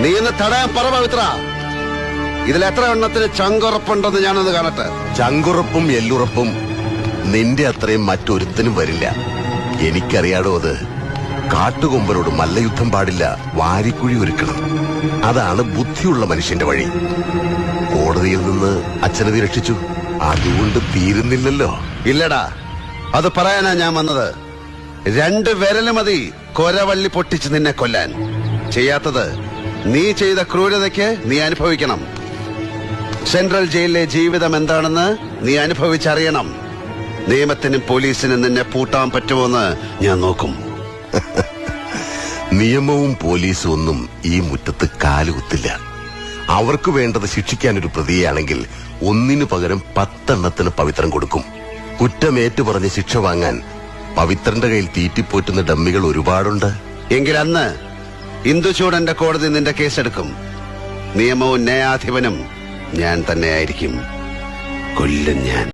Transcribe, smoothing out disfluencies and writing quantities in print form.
നീ ഇന്ന് തടയാൻ പറ പവിത്ര. ഇതിൽ എത്ര എണ്ണത്തിന് ചങ്കുറപ്പുണ്ടെന്ന് ഞാനൊന്ന് കാണട്ടെ. ചങ്കുറപ്പും എല്ലുറപ്പും നിന്റെ അത്രയും മറ്റൊരുത്തനും വരില്ല. എനിക്കറിയാടോ അത്. കാട്ടുകൊമ്പനോട് മല്ലയുദ്ധം പാടില്ല, വാരിക്കുഴി ഒരുക്കണം. അതാണ് ബുദ്ധിയുള്ള മനുഷ്യന്റെ വഴി. കോടതിയിൽ നിന്ന് അച്ഛനെ നീ രക്ഷിച്ചു, അതുകൊണ്ട് തീരുന്നില്ലല്ലോ. ഇല്ലടാ, അത് പറയാനാ ഞാൻ വന്നത്. 2 വിരല് മതി കൊരവള്ളി പൊട്ടിച്ച് നിന്നെ കൊല്ലാൻ. ചെയ്യാത്തത് നീ ചെയ്ത ക്രൂരതയ്ക്ക് നീ അനുഭവിക്കണം. സെൻട്രൽ ജയിലിലെ ജീവിതം എന്താണെന്ന് നീ അനുഭവിച്ചറിയണം. നിയമത്തിനും പോലീസിനും നിന്നെ പൂട്ടാൻ പറ്റുമോന്ന് ഞാൻ നോക്കും. നിയമവും പോലീസും ഒന്നും ഈ മുറ്റത്ത് കാലുകുത്തില്ല. അവർക്ക് വേണ്ടത് ശിക്ഷിക്കാനൊരു പ്രതിയാണെങ്കിൽ 1 പകരം 10 എണ്ണത്തിന് പവിത്രൻ കൊടുക്കും. കുറ്റമേറ്റു പറഞ്ഞ് ശിക്ഷ വാങ്ങാൻ പവിത്രന്റെ കയ്യിൽ തീറ്റിപ്പോറ്റുന്ന ഡമ്മികൾ ഒരുപാടുണ്ട്. എങ്കിൽ അന്ന് ഇന്ദുചൂടന്റെ കോടതി നിന്റെ കേസെടുക്കും. നിയമവും ന്യായാധിപനും ഞാൻ തന്നെയായിരിക്കും. കൊല്ലും ഞാൻ.